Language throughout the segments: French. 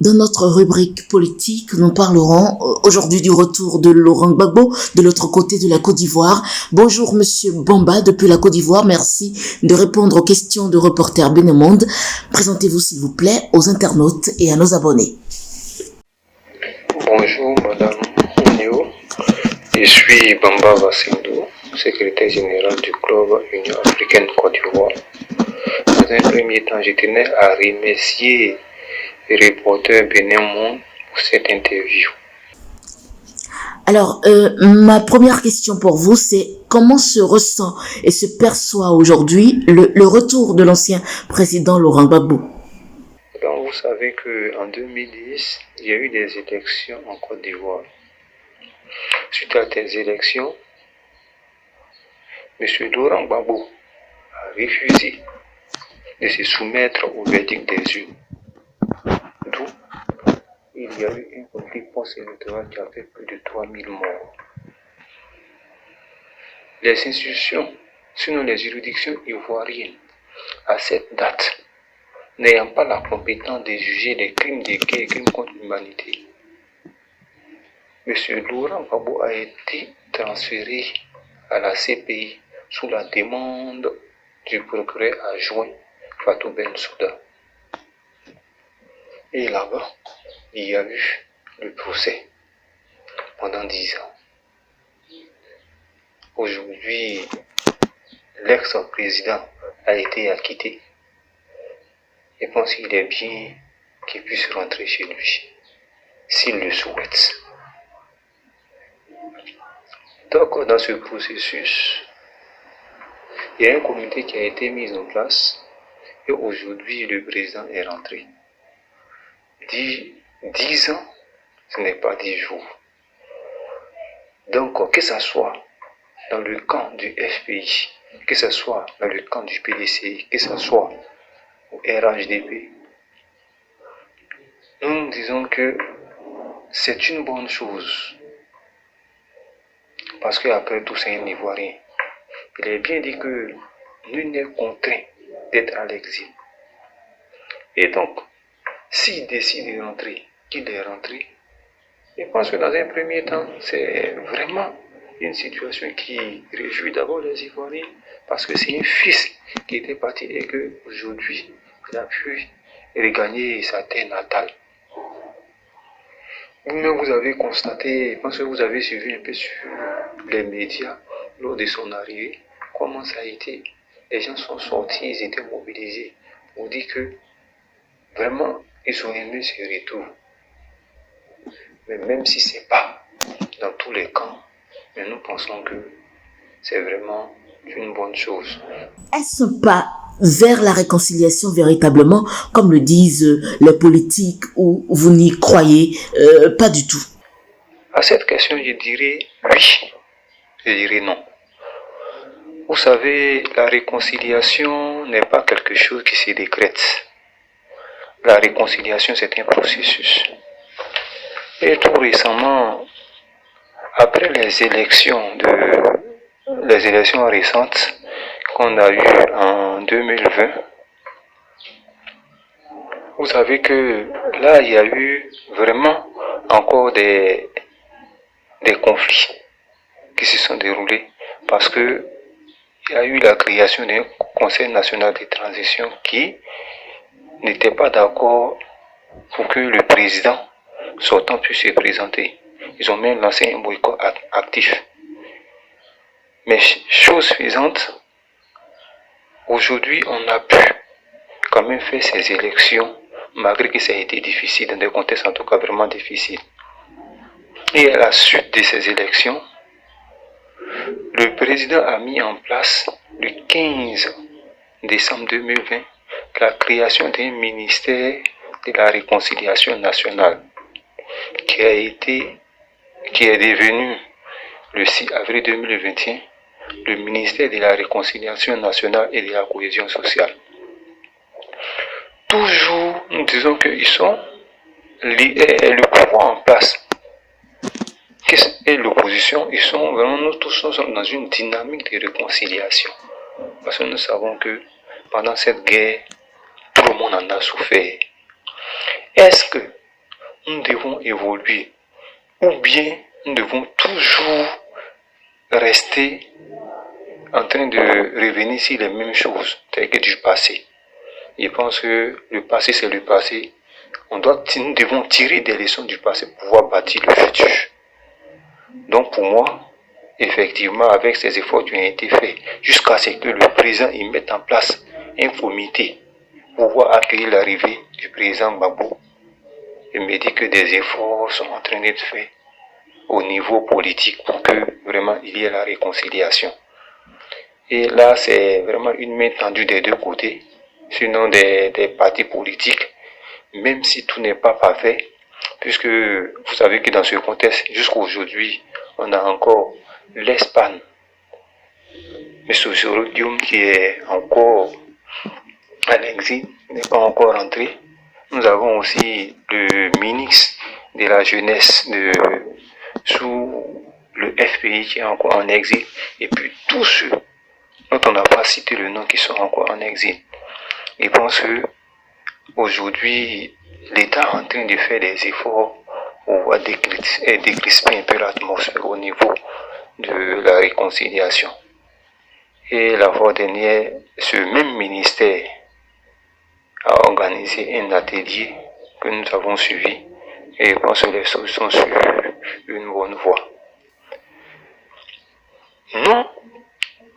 Dans notre rubrique politique, nous parlerons aujourd'hui du retour de Laurent Gbagbo de l'autre côté de la Côte d'Ivoire. Bonjour Monsieur Bamba depuis la Côte d'Ivoire. Merci de répondre aux questions de Reporter Benemonde. Présentez-vous s'il vous plaît aux internautes et à nos abonnés. Bonjour Madame Onio. Je suis Bamba Vassindou, secrétaire général du club Union Africaine Côte d'Ivoire. Dans un premier temps, je tenais à remercier le reporter Benemonde pour cette interview. Alors, ma première question pour vous, c'est comment se ressent et se perçoit aujourd'hui le retour de l'ancien président Laurent Gbagbo? Donc, vous savez qu'en 2010, il y a eu des élections en Côte d'Ivoire. Suite à ces élections, M. Laurent Gbagbo a refusé de se soumettre au verdict des urnes. D'où il y a eu un conflit post-électoral qui a fait plus de 3000 morts. Les institutions, sinon les juridictions ivoiriennes, à cette date, n'ayant pas la compétence de juger les crimes de guerre et crimes contre l'humanité, M. Laurent Gbagbo a été transféré à la CPI sous la demande du procureur adjoint Fatou Bensouda. Et là-bas, il y a eu le procès pendant 10 ans. Aujourd'hui, l'ex-président a été acquitté. Je pense qu'il est bien qu'il puisse rentrer chez lui, s'il le souhaite. Donc, dans ce processus, il y a un comité qui a été mis en place et aujourd'hui, le président est rentré. 10 ans, ce n'est pas 10 jours. Donc, que ce soit dans le camp du FPI, que ce soit dans le camp du PDCI, que ce soit au RHDP, nous disons que c'est une bonne chose. Parce qu'après tout, c'est un Ivoirien. Il est bien dit que nul n'est contraint d'être à l'exil. Et donc, s'il décide de rentrer, qu'il est rentré, je pense que dans un premier temps, c'est vraiment une situation qui réjouit d'abord les Ivoiriens, parce que c'est un fils qui était parti et qu'aujourd'hui, il a pu regagner sa terre natale. Vous-même, vous avez constaté, je pense que vous avez suivi un peu sur les médias lors de son arrivée, comment ça a été. Les gens sont sortis, ils étaient mobilisés pour dire que vraiment, ils ont aimé ce retour. Mais même si ce n'est pas dans tous les camps, mais nous pensons que c'est vraiment une bonne chose. Est-ce un pas vers la réconciliation véritablement, comme le disent les politiques, ou vous n'y croyez pas du tout? À cette question, je dirais oui, je dirais non. Vous savez, la réconciliation n'est pas quelque chose qui se décrète. La réconciliation, c'est un processus. Et tout récemment, après les élections récentes qu'on a eues en 2020, vous savez que là, il y a eu vraiment encore des conflits qui se sont déroulés parce que il y a eu la création d'un Conseil national de transition qui n'était pas d'accord pour que le président sortant puisse se présenter. Ils ont même lancé un boycott actif. Mais chose faisante, aujourd'hui on a pu quand même faire ces élections, malgré que ça a été difficile, dans des contextes en tout cas vraiment difficiles. Et à la suite de ces élections, le président a mis en place le 15 décembre 2020 la création d'un ministère de la réconciliation nationale qui est devenu le 6 avril 2021 le ministère de la réconciliation nationale et de la cohésion sociale. Toujours, nous disons qu'ils sont le pouvoir en place et l'opposition, ils sont vraiment, nous tous sommes dans une dynamique de réconciliation. Parce que nous savons que pendant cette guerre, tout le monde en a souffert. Est-ce que nous devons évoluer ou bien nous devons toujours rester en train de revenir sur les mêmes choses telles que du passé. Je pense que le passé, c'est le passé. Nous devons tirer des leçons du passé pour pouvoir bâtir le futur. Donc pour moi, effectivement, avec ces efforts qui ont été faits, jusqu'à ce que le président y mette en place un comité pour pouvoir accueillir l'arrivée du président Gbagbo, je me dis que des efforts sont en train d'être faits au niveau politique pour que vraiment il y ait la réconciliation. Et là, c'est vraiment une main tendue des deux côtés, sinon des partis politiques, même si tout n'est pas parfait, puisque vous savez que dans ce contexte, jusqu'à aujourd'hui, on a encore l'Espagne, M. Sorodium qui est encore à l'exil, n'est pas encore rentré. Nous avons aussi le ministre de la jeunesse sous le FPI qui est encore en exil, et puis tous ceux dont on n'a pas cité le nom qui sont encore en exil. Je pense que aujourd'hui, l'État est en train de faire des efforts pour décrisper un peu l'atmosphère au niveau de la réconciliation. Et la fois dernière, ce même ministère a organisé un atelier que nous avons suivi et je pense que les choses sont sur une bonne voie. Non,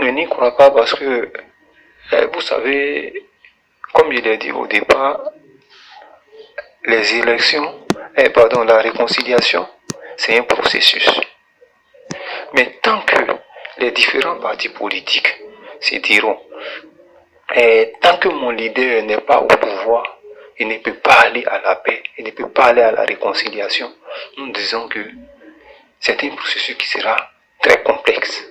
je n'y crois pas parce que, vous savez, comme je l'ai dit au départ, les élections, la réconciliation, c'est un processus. Mais tant que les différents partis politiques se diront, tant que mon leader n'est pas au pouvoir, il ne peut pas aller à la paix, il ne peut pas aller à la réconciliation, nous disons que c'est un processus qui sera très complexe.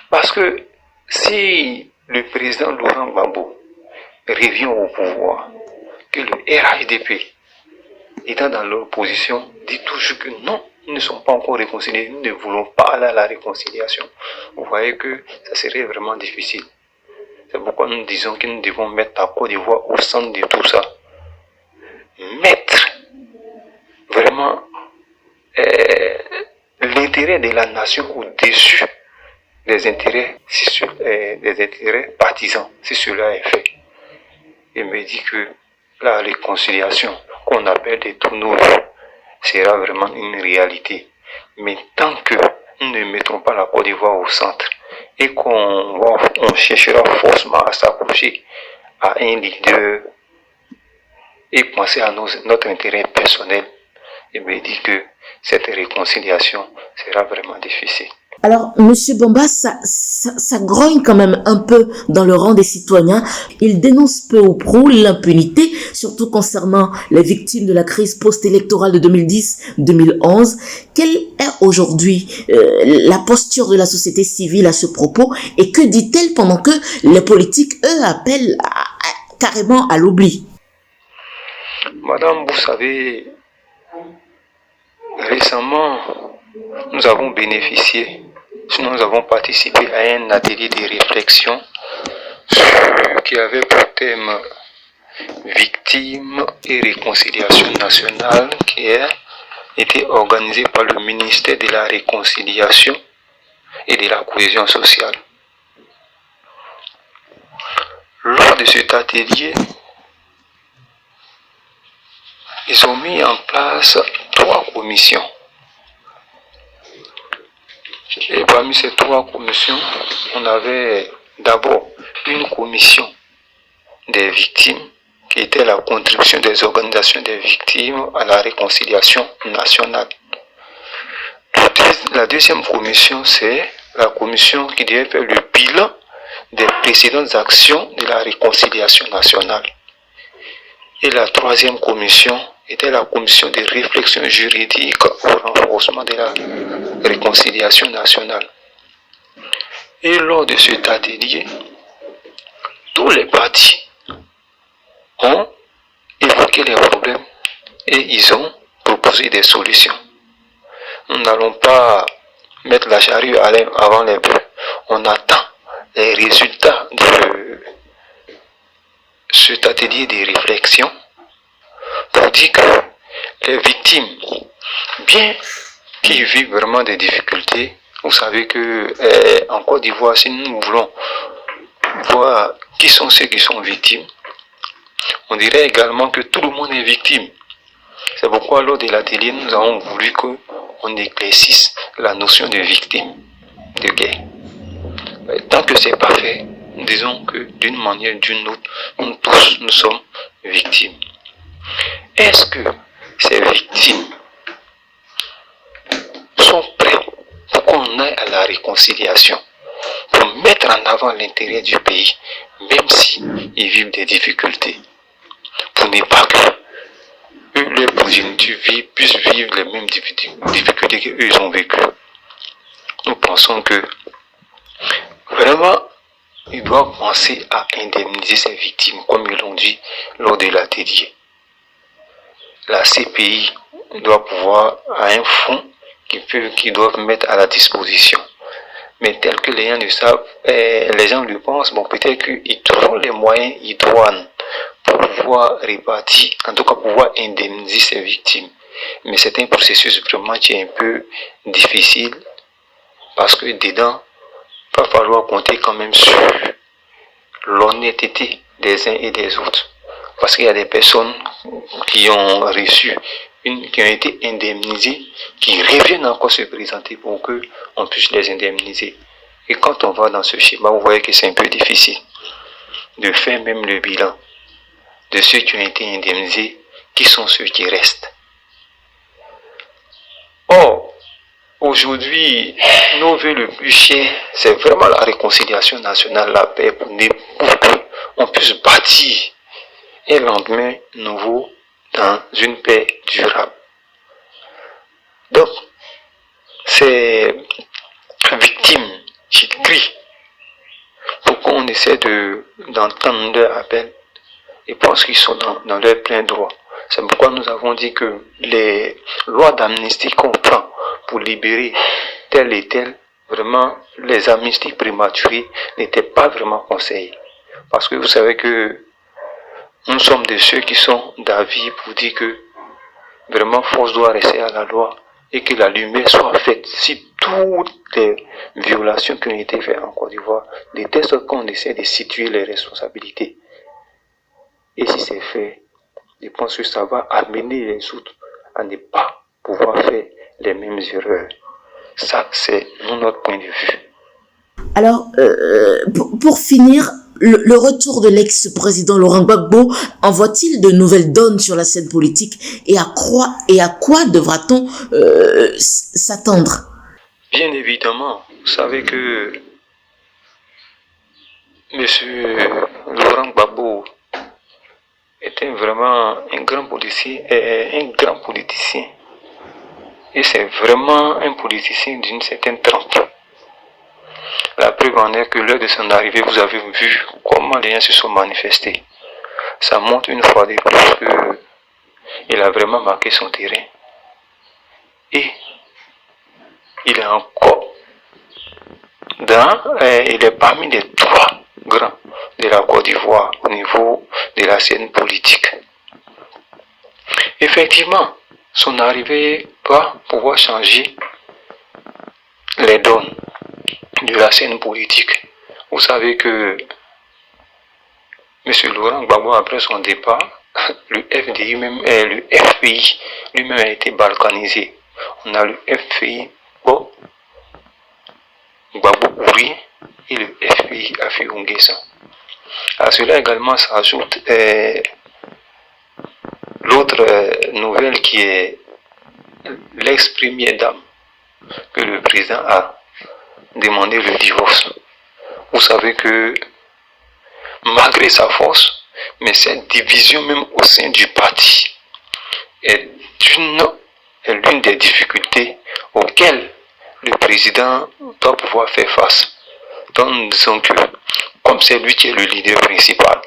Parce que si le président Laurent Gbagbo revient au pouvoir, que le RHDP, étant dans leur position, dit toujours que non, nous ne sommes pas encore réconciliés, nous ne voulons pas aller à la réconciliation. Vous voyez que ça serait vraiment difficile. C'est pourquoi nous disons que nous devons mettre la Côte d'Ivoire au centre de tout ça. Mettre vraiment l'intérêt de la nation au-dessus des intérêts partisans, si cela est fait. Il me dit que la réconciliation qu'on appelle des tournois sera vraiment une réalité. Mais tant que nous ne mettrons pas la Côte d'Ivoire au centre et qu'on cherchera forcément à s'accrocher à un leader et penser à notre intérêt personnel, il me dit que cette réconciliation sera vraiment difficile. Alors, Monsieur Bamba, ça grogne quand même un peu dans le rang des citoyens. Il dénonce peu ou prou l'impunité, surtout concernant les victimes de la crise post-électorale de 2010-2011. Quelle est aujourd'hui la posture de la société civile à ce propos et que dit-elle pendant que les politiques, eux, appellent carrément à l'oubli? Madame, vous savez, récemment, nous avons bénéficié, sinon nous avons participé à un atelier de réflexion qui avait pour thème Victimes et réconciliation nationale qui a été organisé par le ministère de la Réconciliation et de la Cohésion sociale. Lors de cet atelier, ils ont mis en place 3 commissions. Et parmi ces 3 commissions, on avait d'abord une commission des victimes, qui était la contribution des organisations des victimes à la réconciliation nationale. La deuxième commission, c'est la commission qui devait faire le bilan des précédentes actions de la réconciliation nationale. Et la troisième commission était la commission de réflexion juridique au renforcement de la réconciliation nationale. Et lors de cet atelier, tous les partis ont évoqué les problèmes et ils ont proposé des solutions. Nous n'allons pas mettre la charrue avant les bœufs. On attend les résultats de cet atelier de réflexion pour dire que les victimes, bien qu'ils vivent vraiment des difficultés, vous savez que en Côte d'Ivoire, si nous voulons voir qui sont ceux qui sont victimes, on dirait également que tout le monde est victime. C'est pourquoi lors de l'atelier, nous avons voulu qu'on éclaircisse la notion de victime de guerre. Tant que c'est pas fait, disons que d'une manière ou d'une autre, nous tous, nous sommes victimes. Est-ce que ces victimes sont prêtes pour qu'on aille à la réconciliation, pour mettre en avant l'intérêt du pays, même s'ils vivent des difficultés, pour ne pas que leur progéniture puissent vivre les mêmes difficultés qu'eux ont vécues. Nous pensons que vraiment, ils doivent penser à indemniser ces victimes, comme ils l'ont dit lors de l'atelier. La CPI doit pouvoir avoir un fonds qu'ils doivent mettre à la disposition. Mais tel que les gens le savent, les gens le pensent, bon, peut-être qu'ils trouveront les moyens idoines pour pouvoir répartir, en tout cas pouvoir indemniser ces victimes. Mais c'est un processus vraiment qui est un peu difficile, parce que dedans, il va falloir compter quand même sur l'honnêteté des uns et des autres. Parce qu'il y a des personnes qui ont reçu, qui ont été indemnisées, qui reviennent encore se présenter pour qu'on puisse les indemniser. Et quand on va dans ce schéma, vous voyez que c'est un peu difficile de faire même le bilan de ceux qui ont été indemnisés, qui sont ceux qui restent. Or, aujourd'hui, nos vœux le plus cher, c'est vraiment la réconciliation nationale, la paix, pour qu'on puisse bâtir un lendemain nouveau dans une paix durable. Donc, ces victimes qui crient pour qu'on essaie d'entendre leur appel et pensent qu'ils sont dans leur plein droit. C'est pourquoi nous avons dit que les lois d'amnistie qu'on prend pour libérer tel et tel, vraiment, les amnisties prématurées n'étaient pas vraiment conseillées. Parce que vous savez que nous sommes de ceux qui sont d'avis pour dire que vraiment force doit rester à la loi et que la lumière soit faite si toutes les violations qui ont été faites en Côte d'Ivoire, de telle sorte qu'on essaie de situer les responsabilités. Et si c'est fait, je pense que ça va amener les autres à ne pas pouvoir faire les mêmes erreurs. Ça, c'est notre point de vue. Alors, pour finir, le retour de l'ex-président Laurent Gbagbo envoie-t-il de nouvelles donnes sur la scène politique et à quoi devra-t-on s'attendre? Bien évidemment, vous savez que M. Laurent Gbagbo était vraiment un grand politicien, et c'est vraiment un politicien d'une certaine trempe. La preuve en est que lors de son arrivée, vous avez vu comment les gens se sont manifestés. Ça montre une fois de plus qu'il a vraiment marqué son terrain. Et il est encore il est parmi les 3 grands de la Côte d'Ivoire au niveau de la scène politique. Effectivement, son arrivée va pouvoir changer les donnes de la scène politique. Vous savez que M. Laurent Gbagbo, après son départ, le FPI lui-même a été balkanisé. On a le FPI Gbagbo Ouri et le FPI Afri-Ongessa. À cela également s'ajoute l'autre nouvelle qui est l'ex-première dame, que le président a demandé le divorce. Vous savez que malgré sa force, mais cette division même au sein du parti est l'une des difficultés auxquelles le président doit pouvoir faire face. Donc nous disons que, comme c'est lui qui est le leader principal,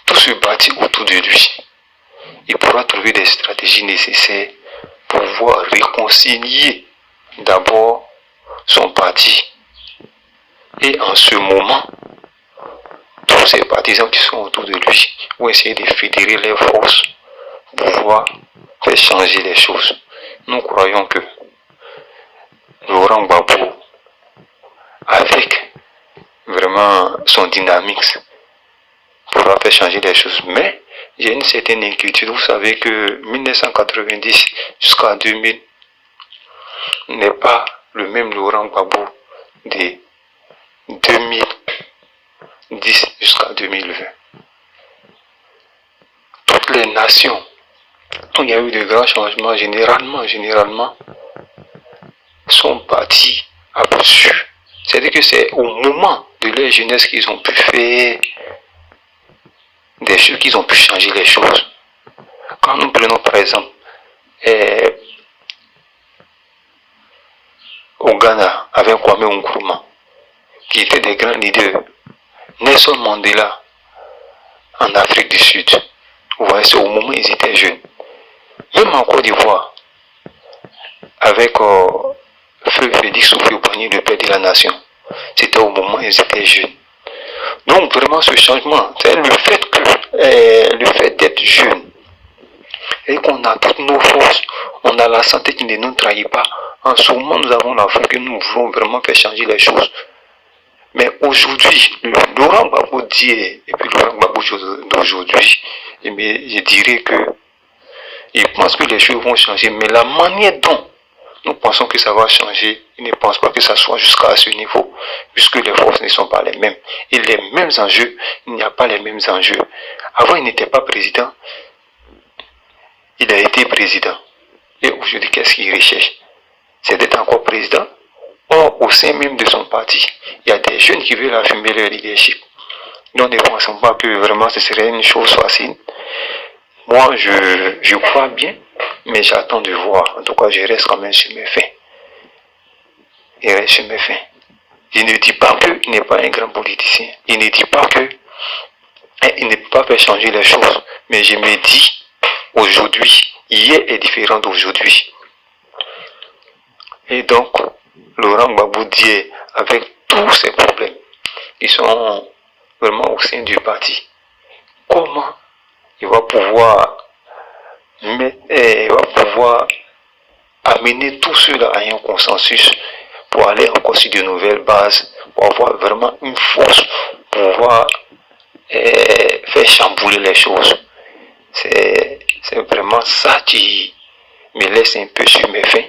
tout se bâtit autour de lui. Il pourra trouver des stratégies nécessaires pour pouvoir réconcilier d'abord son parti. Et en ce moment, tous ces partisans qui sont autour de lui vont essayer de fédérer leurs forces pouvoir faire changer les choses. Nous croyons que Laurent Gbagbo, avec vraiment son dynamisme, pourra faire changer les choses. Mais il y a une certaine inquiétude. Vous savez que 1990 jusqu'à 2000 n'est pas le même Laurent Gbagbo de 2010 jusqu'à 2020. Toutes les nations où il y a eu de grands changements, généralement, sont partis à bout sûr. C'est-à-dire que c'est au moment de leur jeunesse qu'ils ont pu faire des choses, qu'ils ont pu changer les choses. Quand nous prenons par exemple au Ghana avec Kwame Nkrumah, qui étaient des grands leaders, Nelson Mandela en Afrique du Sud, vous voyez, c'est au moment où ils étaient jeunes. Même en Côte d'Ivoire, avec Feu Félix Houphouët-Boigny, le père de la nation, c'était au moment où ils étaient jeunes. Donc vraiment ce changement, c'est le fait d'être jeune et qu'on a toutes nos forces, on a la santé qui ne nous trahit pas. En ce moment, nous avons la foi que nous voulons vraiment faire changer les choses. Mais aujourd'hui, Laurent Gbagbo d'hier et puis Laurent Gbagbo d'aujourd'hui, je dirais que il pense que les choses vont changer, mais la manière dont nous pensons que ça va changer, ils ne pensent pas que ça soit jusqu'à ce niveau, puisque les forces ne sont pas les mêmes. Et les mêmes enjeux, il n'y a pas les mêmes enjeux. Avant, il n'était pas président, il a été président. Et aujourd'hui, qu'est-ce qu'il recherche? C'est d'être encore président. Or, au sein même de son parti, il y a des jeunes qui veulent affirmer leur leadership. Nous ne pensons pas que vraiment ce serait une chose facile. Moi, je crois bien, mais j'attends de voir. En tout cas, je reste quand même sur mes faits. Je reste sur mes faits. Je ne dis pas qu'il n'est pas un grand politicien. Je ne dis pas qu'il ne peut pas faire changer les choses. Mais je me dis, aujourd'hui, hier est différent d'aujourd'hui. Et donc, Laurent Gbagbo dit, avec tous ces problèmes, qui sont vraiment au sein du parti, comment il va pouvoir amener tout cela à un consensus pour aller encore sur de nouvelles bases, pour avoir vraiment une force, pour pouvoir faire chambouler les choses. C'est vraiment ça qui me laisse un peu sur mes fins,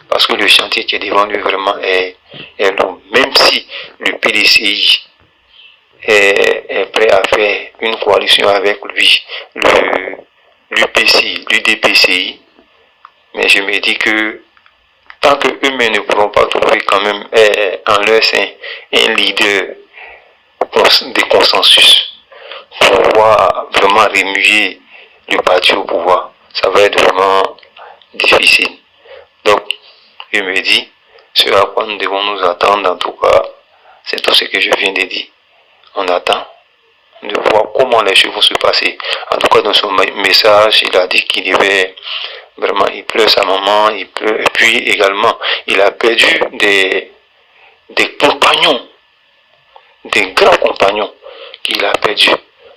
parce que le chantier qui est devant lui vraiment est long. Même si le PDCI est prêt à faire une coalition avec lui, l'UDPCI, mais je me dis que tant que eux-mêmes ne pourront pas trouver quand même en leur sein un leader de consensus pour pouvoir vraiment remuer le parti au pouvoir, ça va être vraiment difficile. Donc, je me dis, ce à quoi nous devons nous attendre, en tout cas, c'est tout ce que je viens de dire. On attend de voir comment les choses vont se passer. En tout cas, dans son message, il a dit qu'il devait vraiment, il pleure sa maman, il pleure, et puis également, il a perdu des compagnons, des grands compagnons qu'il a perdus.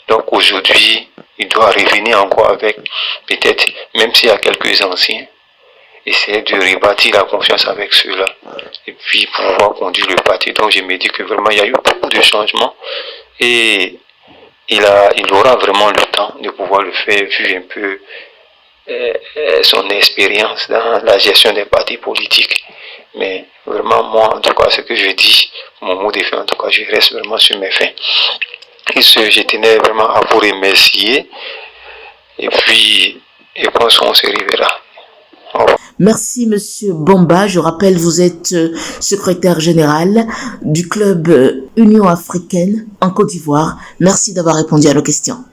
Donc aujourd'hui, il doit revenir encore avec, peut-être, même s'il y a quelques anciens, essayer de rebâtir la confiance avec ceux-là, et puis pouvoir conduire le parti. Donc je me dis que vraiment, il y a eu beaucoup de changements, et il aura vraiment le temps de pouvoir le faire, vu un peu son expérience dans la gestion des partis politiques. Mais vraiment, moi, en tout cas, ce que je dis, mon mot de fin, en tout cas, je reste vraiment sur mes fins. Et je tenais vraiment à vous remercier. Et puis, je pense qu'on se reverra. Merci Monsieur Bamba. Je rappelle, vous êtes secrétaire général du club Union africaine en Côte d'Ivoire. Merci d'avoir répondu à nos questions.